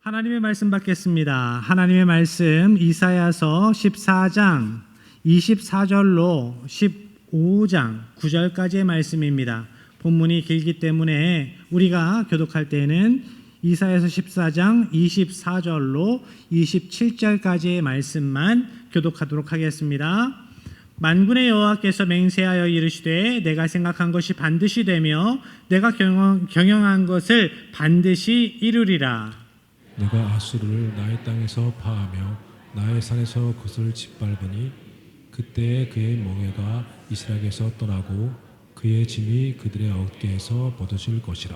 하나님의 말씀 받겠습니다. 하나님의 말씀 이사야서 14장 24절로 15장 9절까지의 말씀입니다. 본문이 길기 때문에 우리가 교독할 때에는 이사야서 14장 24절로 27절까지의 말씀만 교독하도록 하겠습니다. 만군의 여호와께서 맹세하여 이르시되 내가 생각한 것이 반드시 되며 내가 경영한 것을 반드시 이루리라. 내가 아수르를 나의 땅에서 파하며 나의 산에서 그것을 짓밟으니 그때에 그의 멍에가 이스라엘에서 떠나고 그의 짐이 그들의 어깨에서 벗어질 것이라.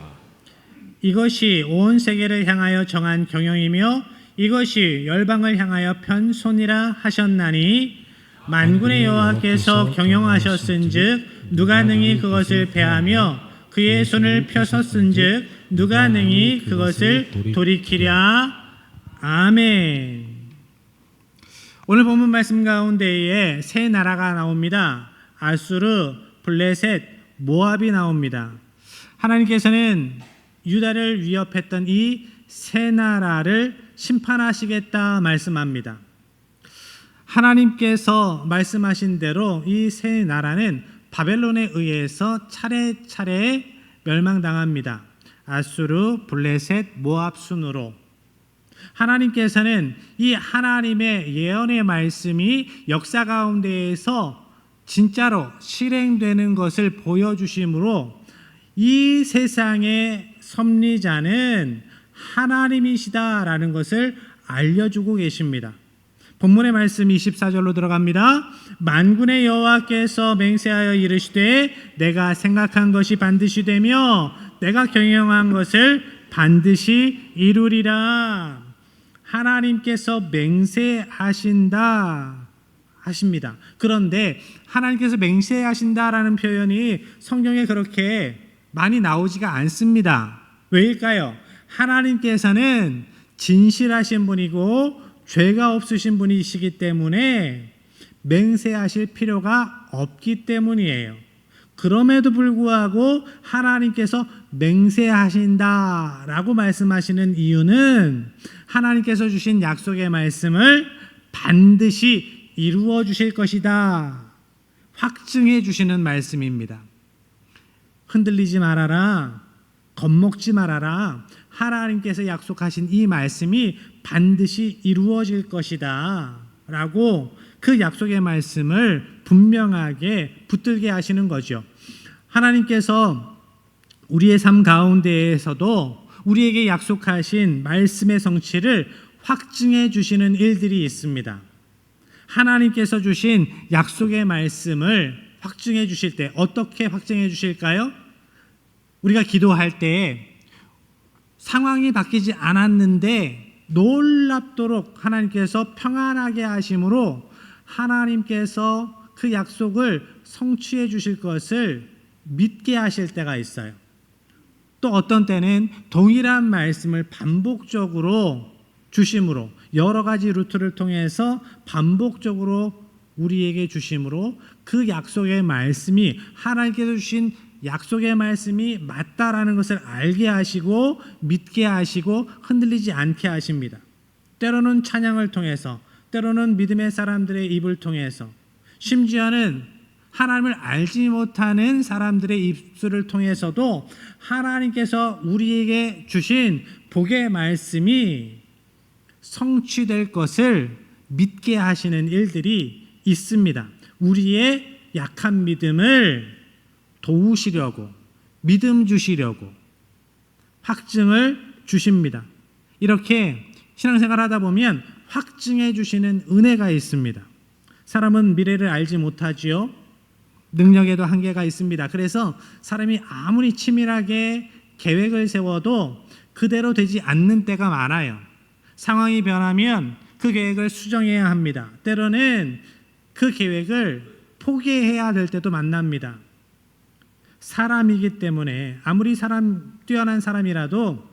이것이 온 세계를 향하여 정한 경영이며 이것이 열방을 향하여 편 손이라 하셨나니 만군의 여호와께서 경영하셨은즉 누가 능히 그것을 패하며 그의 손을 펴섰은즉 누가 능히 그것을 돌이키랴. 아멘. 오늘 본문 말씀 가운데에 세 나라가 나옵니다. 아수르, 블레셋, 모압이 나옵니다. 하나님께서는 유다를 위협했던 이 세 나라를 심판하시겠다 말씀합니다. 하나님께서 말씀하신 대로 이 세 나라는 바벨론에 의해서 차례차례 멸망당합니다. 아수르, 블레셋, 모압 순으로. 하나님께서는 이 하나님의 예언의 말씀이 역사 가운데에서 진짜로 실행되는 것을 보여주심으로 이 세상의 섭리자는 하나님이시다라는 것을 알려주고 계십니다. 본문의 말씀 24절로 들어갑니다. 만군의 여호와께서 맹세하여 이르시되 내가 생각한 것이 반드시 되며 내가 경영한 것을 반드시 이루리라. 하나님께서 맹세하신다 하십니다. 그런데 하나님께서 맹세하신다라는 표현이 성경에 그렇게 많이 나오지가 않습니다. 왜일까요? 하나님께서는 진실하신 분이고 죄가 없으신 분이시기 때문에 맹세하실 필요가 없기 때문이에요. 그럼에도 불구하고 하나님께서 맹세하신다라고 말씀하시는 이유는 하나님께서 주신 약속의 말씀을 반드시 이루어 주실 것이다 확증해 주시는 말씀입니다. 흔들리지 말아라, 겁먹지 말아라. 하나님께서 약속하신 이 말씀이 반드시 이루어질 것이다 라고 그 약속의 말씀을 분명하게 붙들게 하시는 거죠. 하나님께서 우리의 삶 가운데에서도 우리에게 약속하신 말씀의 성취를 확증해 주시는 일들이 있습니다. 하나님께서 주신 약속의 말씀을 확증해 주실 때 어떻게 확증해 주실까요? 우리가 기도할 때 상황이 바뀌지 않았는데 놀랍도록 하나님께서 평안하게 하심으로 하나님께서 그 약속을 성취해 주실 것을 믿게 하실 때가 있어요. 또 어떤 때는 동일한 말씀을 반복적으로 주심으로 여러 가지 루트를 통해서 반복적으로 우리에게 주심으로 그 약속의 말씀이 하나님께서 주신 약속의 말씀이 맞다라는 것을 알게 하시고 믿게 하시고 흔들리지 않게 하십니다. 때로는 찬양을 통해서, 때로는 믿음의 사람들의 입을 통해서, 심지어는 하나님을 알지 못하는 사람들의 입술을 통해서도 하나님께서 우리에게 주신 복의 말씀이 성취될 것을 믿게 하시는 일들이 있습니다. 우리의 약한 믿음을 도우시려고, 믿음 주시려고 확증을 주십니다. 이렇게 신앙생활 하다 보면 확증해 주시는 은혜가 있습니다. 사람은 미래를 알지 못하지요. 능력에도 한계가 있습니다. 그래서 사람이 아무리 치밀하게 계획을 세워도 그대로 되지 않는 때가 많아요. 상황이 변하면 그 계획을 수정해야 합니다. 때로는 그 계획을 포기해야 될 때도 만납니다. 사람이기 때문에 아무리 뛰어난 사람이라도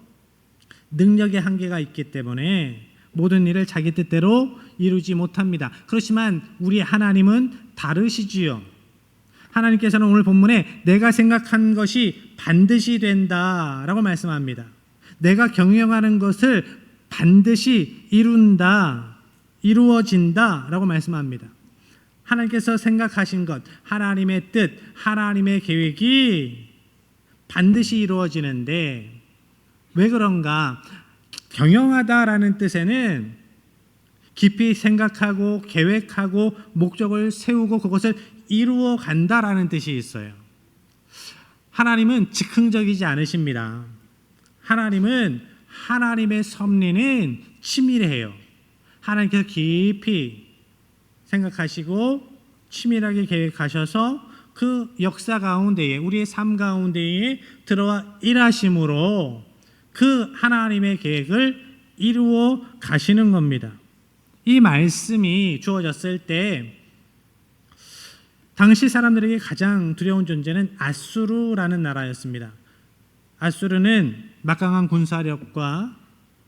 능력의 한계가 있기 때문에 모든 일을 자기 뜻대로 이루지 못합니다. 그렇지만 우리 하나님은 다르시지요. 하나님께서는 오늘 본문에 내가 생각한 것이 반드시 된다라고 말씀합니다. 내가 경영하는 것을 반드시 이루어진다라고 말씀합니다. 하나님께서 생각하신 것, 하나님의 뜻, 하나님의 계획이 반드시 이루어지는데 왜 그런가? 경영하다라는 뜻에는 깊이 생각하고 계획하고 목적을 세우고 그것을 이루어 간다라는 뜻이 있어요. 하나님은 즉흥적이지 않으십니다. 하나님은 하나님의 섭리는 치밀해요. 하나님께서 깊이 생각하시고 치밀하게 계획하셔서 그 역사 가운데에 우리의 삶 가운데에 들어와 일하심으로 그 하나님의 계획을 이루어 가시는 겁니다. 이 말씀이 주어졌을 때 당시 사람들에게 가장 두려운 존재는 아수르라는 나라였습니다. 아수르는 막강한 군사력과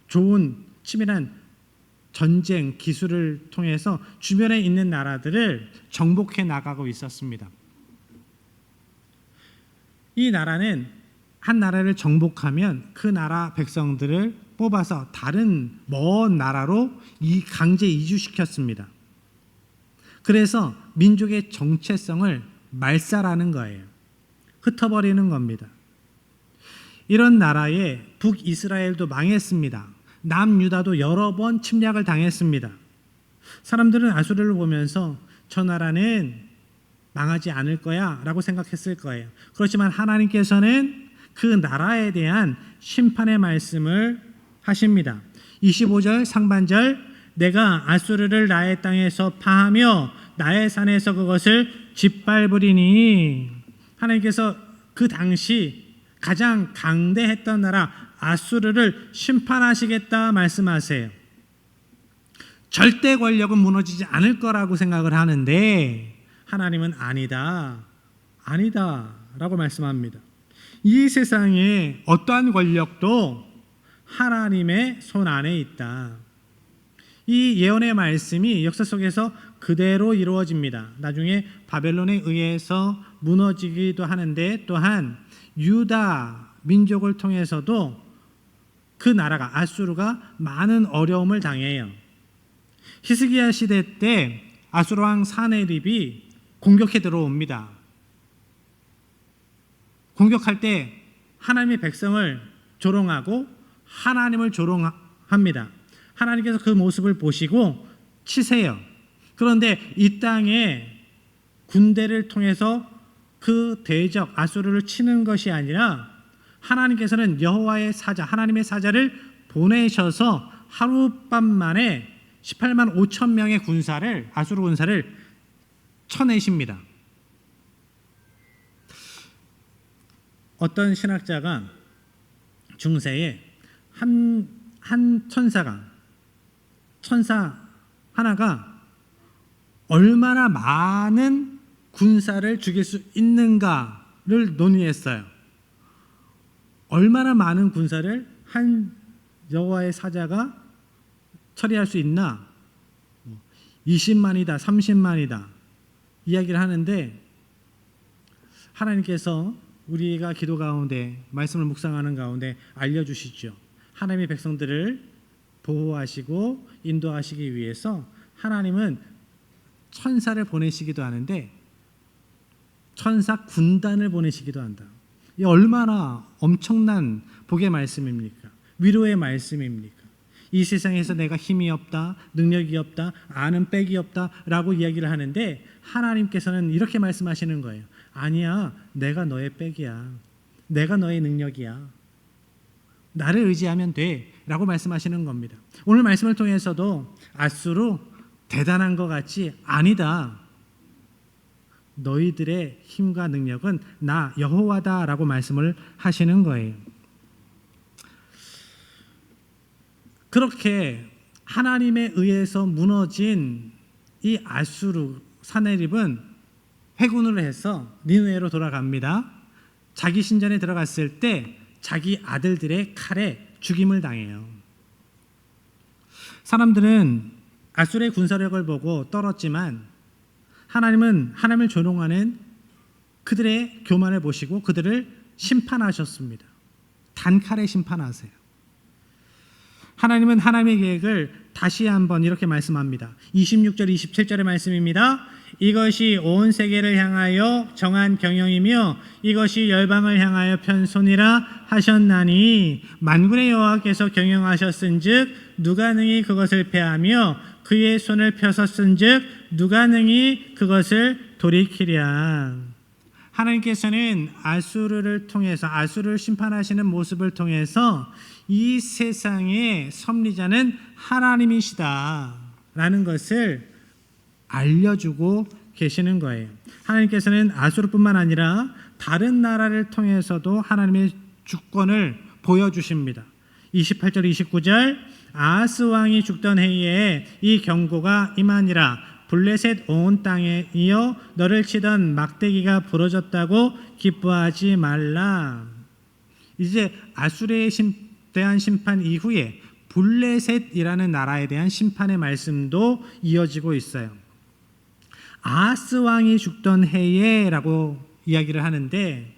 좋은 치밀한 전쟁 기술을 통해서 주변에 있는 나라들을 정복해 나가고 있었습니다. 이 나라는 한 나라를 정복하면 그 나라 백성들을 뽑아서 다른 먼 나라로 강제 이주시켰습니다. 그래서 민족의 정체성을 말살하는 거예요. 흩어버리는 겁니다. 이런 나라에 북이스라엘도 망했습니다. 남유다도 여러 번 침략을 당했습니다. 사람들은 아수르를 보면서 저 나라는 망하지 않을 거야 라고 생각했을 거예요. 그렇지만 하나님께서는 그 나라에 대한 심판의 말씀을 하십니다. 25절 상반절 내가 아수르를 나의 땅에서 파하며 나의 산에서 그것을 짓밟으리니 하나님께서 그 당시 가장 강대했던 나라 아수르를 심판하시겠다 말씀하세요. 절대 권력은 무너지지 않을 거라고 생각을 하는데 하나님은 아니다 라고 말씀합니다. 이 세상에 어떠한 권력도 하나님의 손 안에 있다. 이 예언의 말씀이 역사 속에서 그대로 이루어집니다. 나중에 바벨론에 의해서 무너지기도 하는데 또한 유다 민족을 통해서도 그 나라가 아수르가 많은 어려움을 당해요. 히스기야 시대 때 아수르 왕 사네립이 공격해 들어옵니다. 공격할 때 하나님의 백성을 조롱하고 하나님을 조롱합니다. 하나님께서 그 모습을 보시고 치세요. 그런데 이 땅에 군대를 통해서 그 대적 아수르를 치는 것이 아니라 하나님께서는 여호와의 사자, 하나님의 사자를 보내셔서 하룻밤 만에 18만 5천 명의 군사를 아수르 군사를 쳐내십니다. 어떤 신학자가 중세에 한 천사 하나가 얼마나 많은 군사를 죽일 수 있는가를 논의했어요. 얼마나 많은 군사를 한 여호와의 사자가 처리할 수 있나? 20만이다, 30만이다 이야기를 하는데 하나님께서 우리가 기도 가운데 말씀을 묵상하는 가운데 알려주시죠. 하나님의 백성들을 보호하시고 인도하시기 위해서 하나님은 천사를 보내시기도 하는데 천사 군단을 보내시기도 한다. 이 얼마나 엄청난 복의 말씀입니까? 위로의 말씀입니까? 이 세상에서 내가 힘이 없다, 능력이 없다, 아는 빽이 없다 라고 이야기를 하는데 하나님께서는 이렇게 말씀하시는 거예요. 아니야, 내가 너의 빽이야. 내가 너의 능력이야. 나를 의지하면 돼 라고 말씀하시는 겁니다. 오늘 말씀을 통해서도 아수르 대단한 것 같지? 아니다. 너희들의 힘과 능력은 나 여호와다 라고 말씀을 하시는 거예요. 그렇게 하나님에 의해서 무너진 이 아수르 사네립은 회군을 해서 니느웨로 돌아갑니다. 자기 신전에 들어갔을 때 자기 아들들의 칼에 죽임을 당해요. 사람들은 아수르의 군사력을 보고 떨었지만 하나님은 하나님을 조롱하는 그들의 교만을 보시고 그들을 심판하셨습니다. 단칼에 심판하세요. 하나님은 하나님의 계획을 다시 한번 이렇게 말씀합니다. 26절 27절의 말씀입니다. 이것이 온 세계를 향하여 정한 경영이며 이것이 열방을 향하여 편손이라 하셨나니 만군의 여호와께서 경영하셨은즉 누가 능히 그것을 패하며 그의 손을 펴섰은즉 누가 능히 그것을 돌이키랴. 하나님께서는 아수르를 통해서 아수르를 심판하시는 모습을 통해서 이 세상의 섭리자는 하나님이시다라는 것을 알려주고 계시는 거예요. 하나님께서는 아수르뿐만 아니라 다른 나라를 통해서도 하나님의 주권을 보여주십니다. 28절 29절 아하스 왕이 죽던 해에 이 경고가 임하니라. 블레셋 온 땅에 이어 너를 치던 막대기가 부러졌다고 기뻐하지 말라. 이제 아수르에 대한 심판 이후에 블레셋이라는 나라에 대한 심판의 말씀도 이어지고 있어요. 아하스 왕이 죽던 해에라고 이야기를 하는데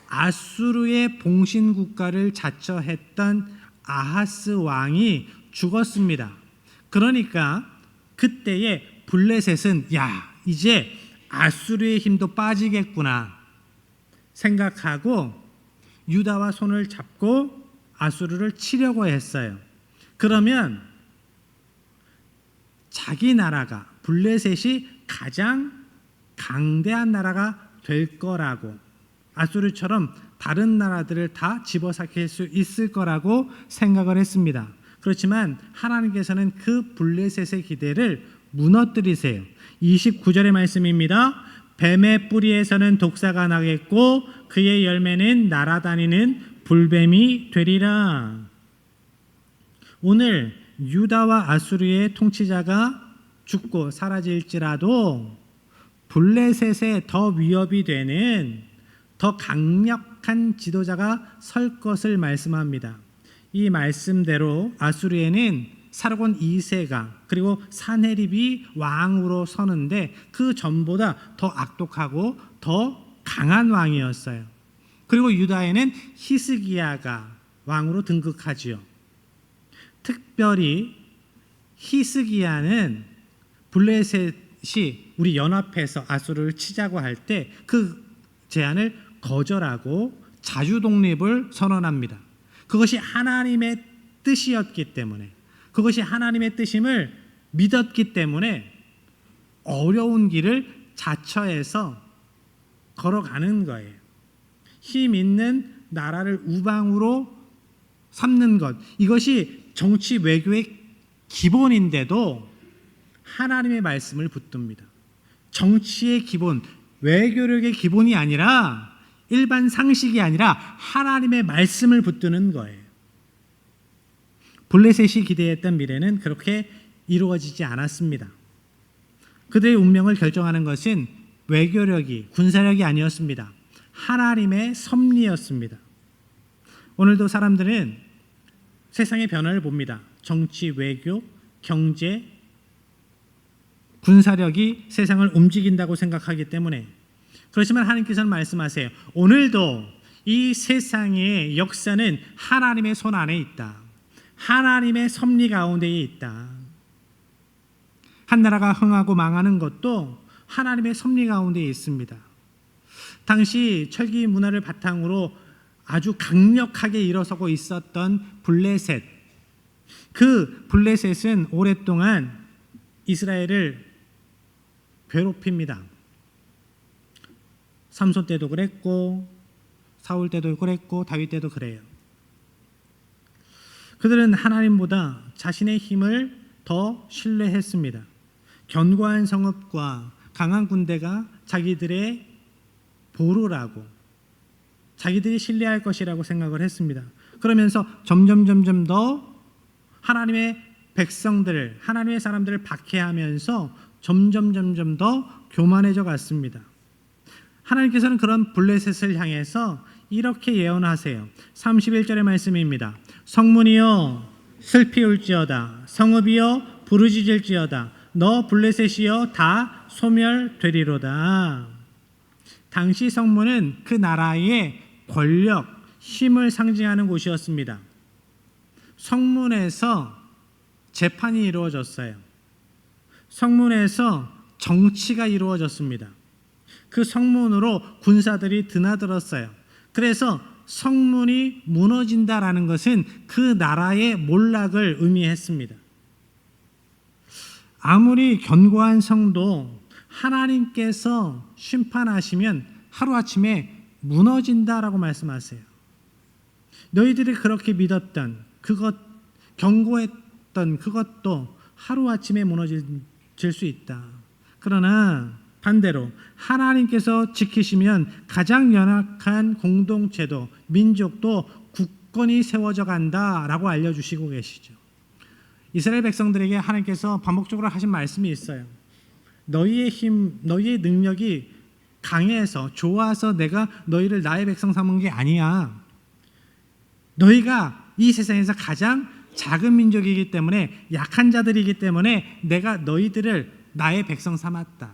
아수르의 봉신 국가를 자처했던 아하스 왕이 죽었습니다. 그러니까 그때에 블레셋은 이제 아수르의 힘도 빠지겠구나 생각하고 유다와 손을 잡고 아수르를 치려고 했어요. 그러면 자기 나라가 블레셋이 가장 강대한 나라가 될 거라고 아수르처럼 다른 나라들을 다 집어삼킬 수 있을 거라고 생각을 했습니다. 그렇지만 하나님께서는 그 블레셋의 기대를 무너뜨리세요. 29절의 말씀입니다. 뱀의 뿌리에서는 독사가 나겠고 그의 열매는 날아다니는 불뱀이 되리라. 오늘 유다와 아수르의 통치자가 죽고 사라질지라도 블레셋에 더 위협이 되는 더 강력한 지도자가 설 것을 말씀합니다. 이 말씀대로 아수르에는 사르곤 2세가 그리고 사네립이 왕으로 서는데 그 전보다 더 악독하고 더 강한 왕이었어요. 그리고 유다에는 히스기야가 왕으로 등극하지요. 특별히 히스기야는 블레셋이 우리 연합해서 아수르를 치자고 할 때 그 제안을 거절하고 자주 독립을 선언합니다. 그것이 하나님의 뜻이었기 때문에 그것이 하나님의 뜻임을 믿었기 때문에 어려운 길을 자처해서 걸어가는 거예요. 힘 있는 나라를 우방으로 삼는 것, 이것이 정치 외교의 기본인데도 하나님의 말씀을 붙듭니다. 정치의 기본, 외교력의 기본이 아니라 일반 상식이 아니라 하나님의 말씀을 붙드는 거예요. 블레셋이 기대했던 미래는 그렇게 이루어지지 않았습니다. 그들의 운명을 결정하는 것은 외교력이, 군사력이 아니었습니다. 하나님의 섭리였습니다. 오늘도 사람들은 세상의 변화를 봅니다. 정치, 외교, 경제, 군사력이 세상을 움직인다고 생각하기 때문에. 그렇지만 하나님께서는 말씀하세요. 오늘도 이 세상의 역사는 하나님의 손 안에 있다. 하나님의 섭리 가운데에 있다. 한 나라가 흥하고 망하는 것도 하나님의 섭리 가운데에 있습니다. 당시 철기 문화를 바탕으로 아주 강력하게 일어서고 있었던 블레셋, 그 블레셋은 오랫동안 이스라엘을 괴롭힙니다. 삼손 때도 그랬고 사울 때도 그랬고 다윗 때도 그래요. 그들은 하나님보다 자신의 힘을 더 신뢰했습니다. 견고한 성읍과 강한 군대가 자기들의 보루라고, 자기들이 신뢰할 것이라고 생각을 했습니다. 그러면서 점점 더 하나님의 백성들을, 하나님의 사람들을 박해하면서 점점 더 교만해져 갔습니다. 하나님께서는 그런 블레셋을 향해서 이렇게 예언하세요. 31절의 말씀입니다. 성문이여 슬피 울지어다. 성읍이여 부르짖을지어다. 너 블레셋이여 다 소멸되리로다. 당시 성문은 그 나라의 권력, 힘을 상징하는 곳이었습니다. 성문에서 재판이 이루어졌어요. 성문에서 정치가 이루어졌습니다. 그 성문으로 군사들이 드나들었어요. 그래서 성문이 무너진다라는 것은 그 나라의 몰락을 의미했습니다. 아무리 견고한 성도 하나님께서 심판하시면 하루아침에 무너진다라고 말씀하세요. 너희들이 그렇게 믿었던 그것, 견고했던 그것도 하루아침에 무너질 수 있다. 그러나 반대로 하나님께서 지키시면 가장 연약한 공동체도 민족도 굳건히 세워져 간다라고 알려주시고 계시죠. 이스라엘 백성들에게 하나님께서 반복적으로 하신 말씀이 있어요. 너희의 힘, 너희의 능력이 강해서 좋아서 내가 너희를 나의 백성 삼은 게 아니야. 너희가 이 세상에서 가장 작은 민족이기 때문에, 약한 자들이기 때문에 내가 너희들을 나의 백성 삼았다.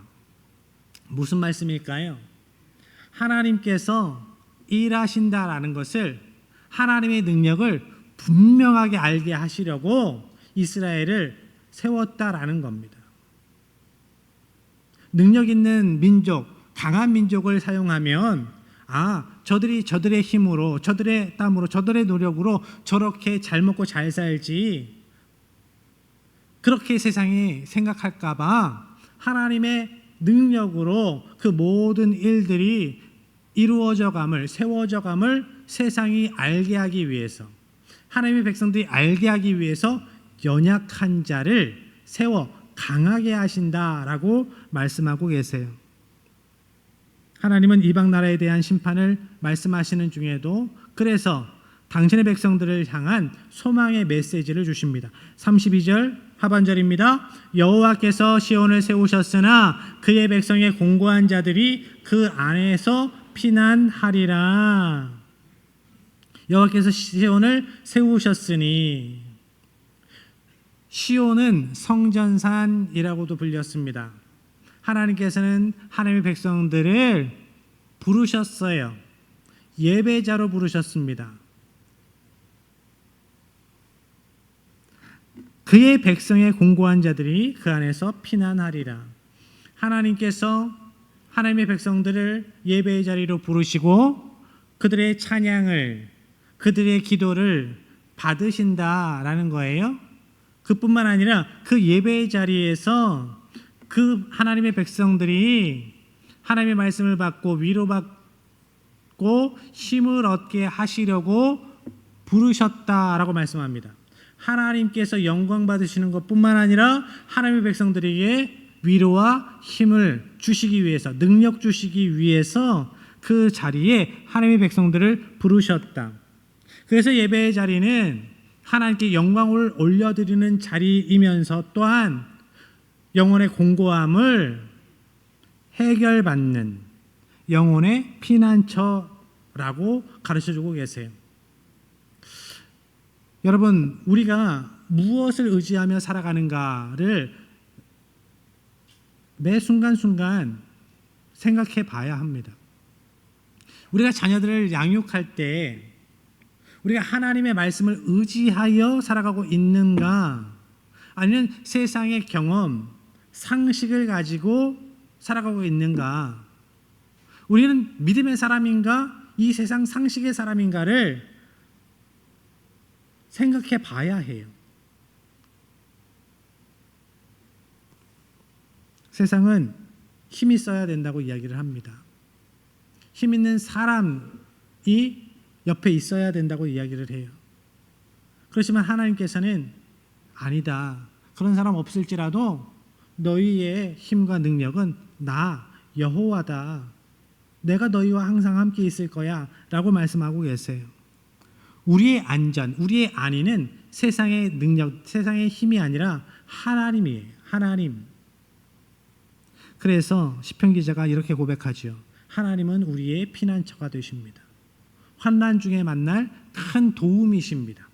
무슨 말씀일까요? 하나님께서 일하신다라는 것을, 하나님의 능력을 분명하게 알게 하시려고 이스라엘을 세웠다라는 겁니다. 능력 있는 민족, 강한 민족을 사용하면 저들의 힘으로, 저들의 땀으로, 저들의 노력으로 저렇게 잘 먹고 잘 살지, 그렇게 세상이 생각할까 봐 하나님의 능력으로 그 모든 일들이 이루어져감을, 세워져감을 세상이 알게 하기 위해서, 하나님의 백성들이 알게 하기 위해서 연약한 자를 세워 강하게 하신다라고 말씀하고 계세요. 하나님은 이방 나라에 대한 심판을 말씀하시는 중에도 그래서 당신의 백성들을 향한 소망의 메시지를 주십니다. 32절 하반절입니다. 여호와께서 시온을 세우셨으나 그의 백성의 공고한 자들이 그 안에서 피난하리라. 여호와께서 시온을 세우셨으니, 시온은 성전산이라고도 불렸습니다. 하나님께서는 하나님의 백성들을 부르셨어요. 예배자로 부르셨습니다. 그의 백성의 공고한 자들이 그 안에서 피난하리라. 하나님께서 하나님의 백성들을 예배의 자리로 부르시고 그들의 찬양을, 그들의 기도를 받으신다라는 거예요. 그뿐만 아니라 그 예배의 자리에서 그 하나님의 백성들이 하나님의 말씀을 받고 위로받고 힘을 얻게 하시려고 부르셨다라고 말씀합니다. 하나님께서 영광 받으시는 것뿐만 아니라 하나님의 백성들에게 위로와 힘을 주시기 위해서, 능력 주시기 위해서 그 자리에 하나님의 백성들을 부르셨다. 그래서 예배의 자리는 하나님께 영광을 올려드리는 자리이면서 또한 영혼의 공고함을 해결받는 영혼의 피난처라고 가르쳐주고 계세요. 여러분, 우리가 무엇을 의지하며 살아가는가를 매 순간순간 생각해 봐야 합니다. 우리가 자녀들을 양육할 때 우리가 하나님의 말씀을 의지하여 살아가고 있는가, 아니면 세상의 경험, 상식을 가지고 살아가고 있는가, 우리는 믿음의 사람인가, 이 세상 상식의 사람인가를 생각해 봐야 해요. 세상은 힘이 있어야 된다고 이야기를 합니다. 힘 있는 사람이 옆에 있어야 된다고 이야기를 해요. 그렇지만 하나님께서는 아니다. 그런 사람 없을지라도 너희의 힘과 능력은 나 여호와다. 내가 너희와 항상 함께 있을 거야 라고 말씀하고 계세요. 우리의 안전, 우리의 안위는 세상의 능력, 세상의 힘이 아니라 하나님이에요. 하나님. 그래서 시편 기자가 이렇게 고백하죠. 하나님은 우리의 피난처가 되십니다. 환난 중에 만날 큰 도움이십니다.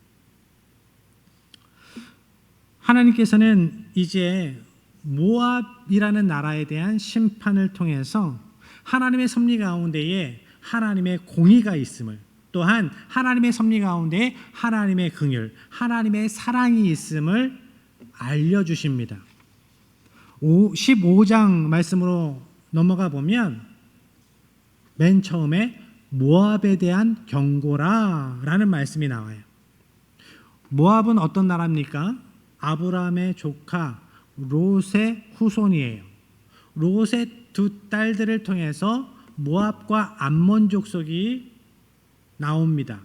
하나님께서는 이제 모압이라는 나라에 대한 심판을 통해서 하나님의 섭리 가운데에 하나님의 공의가 있음을, 또한 하나님의 섭리 가운데 하나님의 긍휼, 하나님의 사랑이 있음을 알려주십니다. 15장 말씀으로 넘어가 보면 맨 처음에 모압에 대한 경고라라는 말씀이 나와요. 모압은 어떤 나라입니까? 아브라함의 조카 롯의 후손이에요. 롯의 두 딸들을 통해서 모압과 암몬 족속이 나옵니다.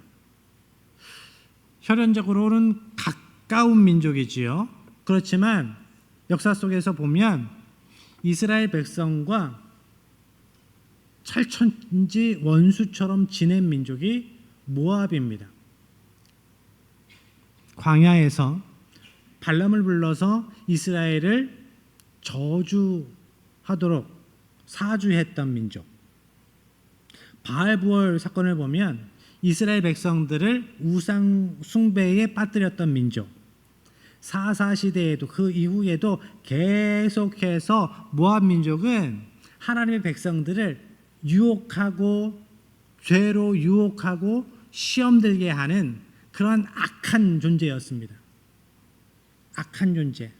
혈연적으로는 가까운 민족이지요. 그렇지만 역사 속에서 보면 이스라엘 백성과 철천지 원수처럼 지낸 민족이 모압입니다. 광야에서 발람을 불러서 이스라엘을 저주하도록 사주했던 민족. 바알부월 사건을 보면 이스라엘 백성들을 우상 숭배에 빠뜨렸던 민족. 사사 시대에도 그 이후에도 계속해서 모압 민족은 하나님의 백성들을 유혹하고 죄로 유혹하고 시험 들게 하는 그러한 악한 존재였습니다. 악한 존재.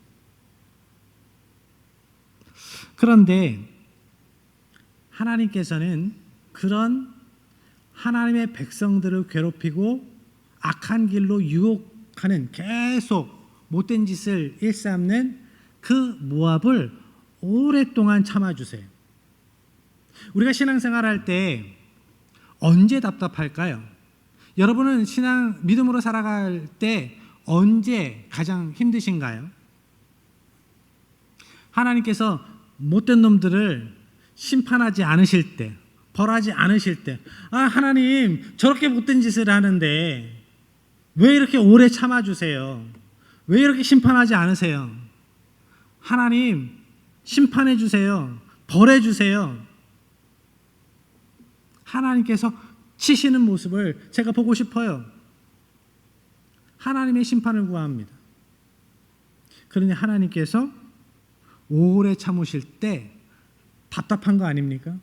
그런데 하나님께서는 그런 하나님의 백성들을 괴롭히고 악한 길로 유혹하는 계속 못된 짓을 일삼는 그 모압을 오랫동안 참아주세요. 우리가 신앙생활할 때 언제 답답할까요? 여러분은 믿음으로 살아갈 때 언제 가장 힘드신가요? 하나님께서 못된 놈들을 심판하지 않으실 때, 벌하지 않으실 때, 하나님 저렇게 못된 짓을 하는데 왜 이렇게 오래 참아주세요? 왜 이렇게 심판하지 않으세요? 하나님 심판해 주세요. 벌해 주세요. 하나님께서 치시는 모습을 제가 보고 싶어요. 하나님의 심판을 구합니다. 그러니 하나님께서 오래 참으실 때 답답한 거 아닙니까?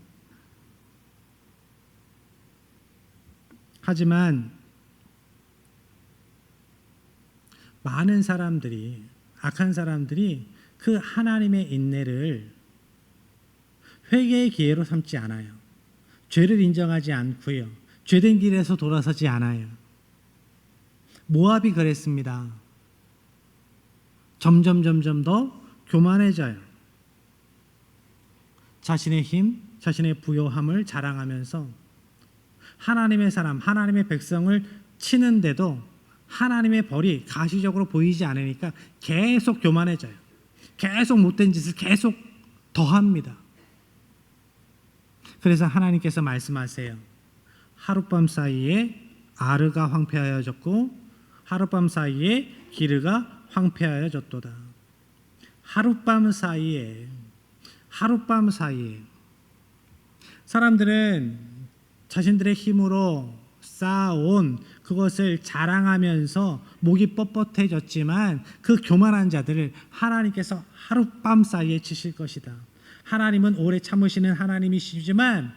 하지만 많은 사람들이, 악한 사람들이 그 하나님의 인내를 회개의 기회로 삼지 않아요. 죄를 인정하지 않고요. 죄된 길에서 돌아서지 않아요. 모압이 그랬습니다. 점점 더 교만해져요. 자신의 힘, 자신의 부요함을 자랑하면서 하나님의 사람, 하나님의 백성을 치는데도 하나님의 벌이 가시적으로 보이지 않으니까 계속 교만해져요. 계속 못된 짓을 계속 더합니다. 그래서 하나님께서 말씀하세요. 하룻밤 사이에 아르가 황폐하여졌고 하룻밤 사이에 기르가 황폐하여졌도다. 하룻밤 사이에 사람들은 자신들의 힘으로 쌓아온 그것을 자랑하면서 목이 뻣뻣해졌지만 그 교만한 자들을 하나님께서 하룻밤 사이에 치실 것이다. 하나님은 오래 참으시는 하나님이시지만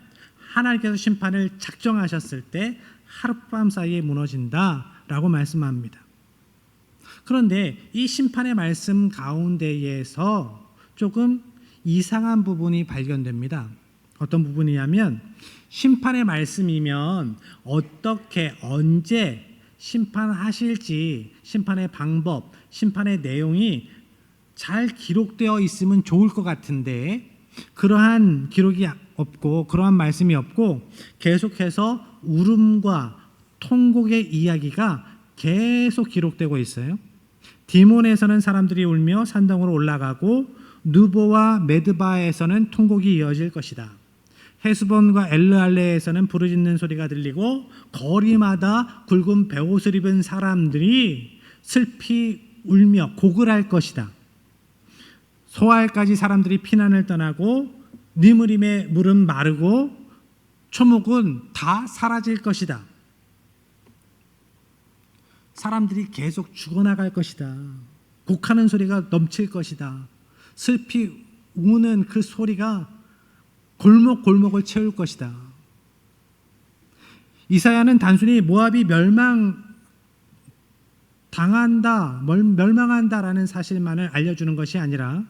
하나님께서 심판을 작정하셨을 때 하룻밤 사이에 무너진다라고 말씀합니다. 그런데 이 심판의 말씀 가운데에서 조금 이상한 부분이 발견됩니다. 어떤 부분이냐면 심판의 말씀이면 어떻게 언제 심판하실지 심판의 방법, 심판의 내용이 잘 기록되어 있으면 좋을 것 같은데 그러한 기록이 없고 그러한 말씀이 없고 계속해서 울음과 통곡의 이야기가 계속 기록되고 있어요. 디몬에서는 사람들이 울며 산당으로 올라가고 누보와 메드바에서는 통곡이 이어질 것이다. 헤스본과 엘르알레에서는 부르짖는 소리가 들리고 거리마다 굵은 베옷을 입은 사람들이 슬피 울며 곡을 할 것이다. 소알까지 사람들이 피난을 떠나고 니므림의 물은 마르고 초목은 다 사라질 것이다. 사람들이 계속 죽어나갈 것이다. 곡하는 소리가 넘칠 것이다. 슬피 우는 그 소리가 골목골목을 채울 것이다. 이사야는 단순히 모압이 멸망한다라는 사실만을 알려주는 것이 아니라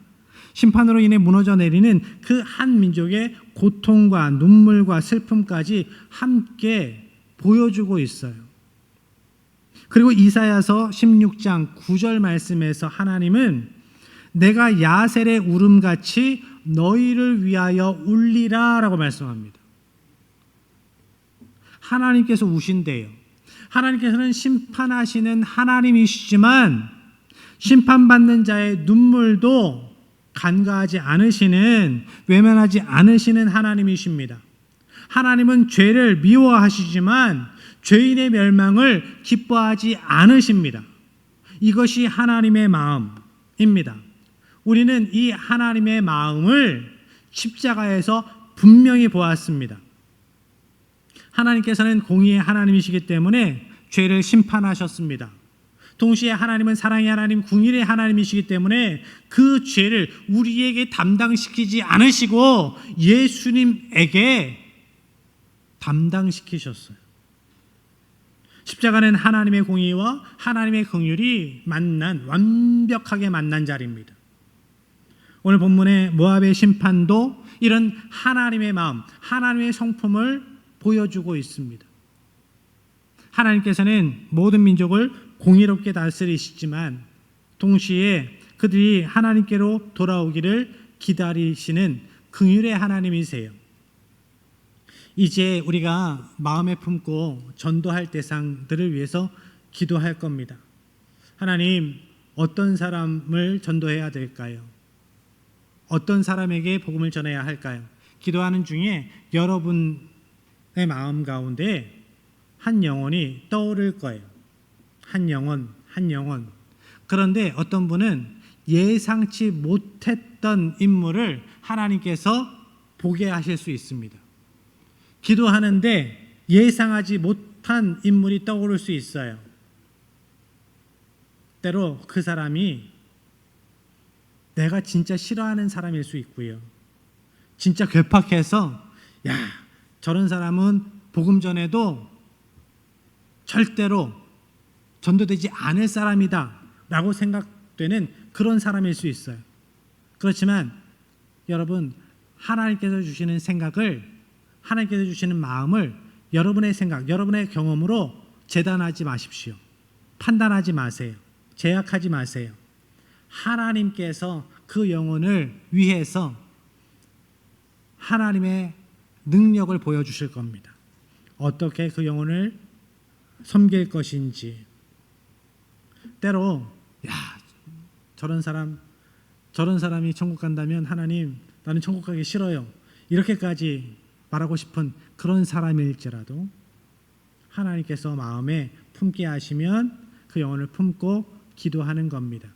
심판으로 인해 무너져 내리는 그 한 민족의 고통과 눈물과 슬픔까지 함께 보여주고 있어요. 그리고 이사야서 16장 9절 말씀에서 하나님은 내가 야셀의 울음같이 너희를 위하여 울리라 라고 말씀합니다. 하나님께서 우신대요. 하나님께서는 심판하시는 하나님이시지만 심판받는 자의 눈물도 간과하지 않으시는, 외면하지 않으시는 하나님이십니다. 하나님은 죄를 미워하시지만 죄인의 멸망을 기뻐하지 않으십니다. 이것이 하나님의 마음입니다. 우리는 이 하나님의 마음을 십자가에서 분명히 보았습니다. 하나님께서는 공의의 하나님이시기 때문에 죄를 심판하셨습니다. 동시에 하나님은 사랑의 하나님, 공의의 하나님이시기 때문에 그 죄를 우리에게 담당시키지 않으시고 예수님에게 담당시키셨어요. 십자가는 하나님의 공의와 하나님의 긍휼이 완벽하게 만난 자리입니다. 오늘 본문의 모압의 심판도 이런 하나님의 마음, 하나님의 성품을 보여주고 있습니다. 하나님께서는 모든 민족을 공의롭게 다스리시지만 동시에 그들이 하나님께로 돌아오기를 기다리시는 긍휼의 하나님이세요. 이제 우리가 마음에 품고 전도할 대상들을 위해서 기도할 겁니다. 하나님, 어떤 사람을 전도해야 될까요? 어떤 사람에게 복음을 전해야 할까요? 기도하는 중에 여러분의 마음 가운데 한 영혼이 떠오를 거예요. 한 영혼. 그런데 어떤 분은 예상치 못했던 인물을 하나님께서 보게 하실 수 있습니다. 기도하는데 예상하지 못한 인물이 떠오를 수 있어요. 때로 그 사람이 내가 진짜 싫어하는 사람일 수 있고요. 진짜 괴팍해서 야, 저런 사람은 복음 전에도 절대로 전도되지 않을 사람이다 라고 생각되는 그런 사람일 수 있어요. 그렇지만 여러분, 하나님께서 주시는 생각을, 하나님께서 주시는 마음을 여러분의 생각, 여러분의 경험으로 재단하지 마십시오. 판단하지 마세요. 제약하지 마세요. 하나님께서 그 영혼을 위해서 하나님의 능력을 보여주실 겁니다. 어떻게 그 영혼을 섬길 것인지. 때로 저런 사람이 천국 간다면 하나님, 나는 천국 가기 싫어요, 이렇게까지 말하고 싶은 그런 사람일지라도 하나님께서 마음에 품게 하시면 그 영혼을 품고 기도하는 겁니다.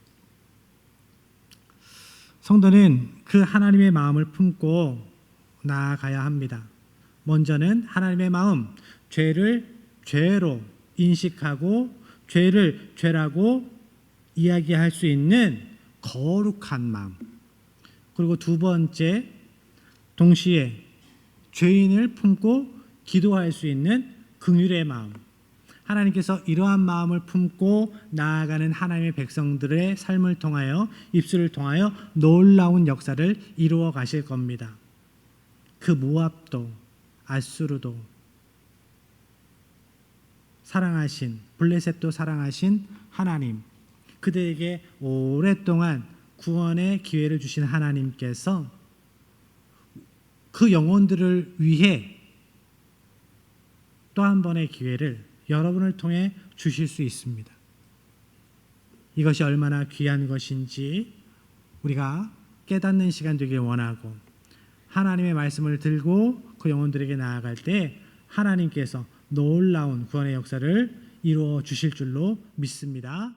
성도는 그 하나님의 마음을 품고 나아가야 합니다. 먼저는 하나님의 마음, 죄를 죄로 인식하고 죄를 죄라고 이야기할 수 있는 거룩한 마음. 그리고 두 번째, 동시에 죄인을 품고 기도할 수 있는 긍휼의 마음. 하나님께서 이러한 마음을 품고 나아가는 하나님의 백성들의 삶을 통하여, 입술을 통하여 놀라운 역사를 이루어 가실 겁니다. 그 모압도 아수르도 사랑하신, 블레셋도 사랑하신 하나님, 그들에게 오랫동안 구원의 기회를 주신 하나님께서 그 영혼들을 위해 또 한 번의 기회를 여러분을 통해 주실 수 있습니다. 이것이 얼마나 귀한 것인지 우리가 깨닫는 시간 되길 원하고, 하나님의 말씀을 들고 그 영혼들에게 나아갈 때 하나님께서 놀라운 구원의 역사를 이루어 주실 줄로 믿습니다.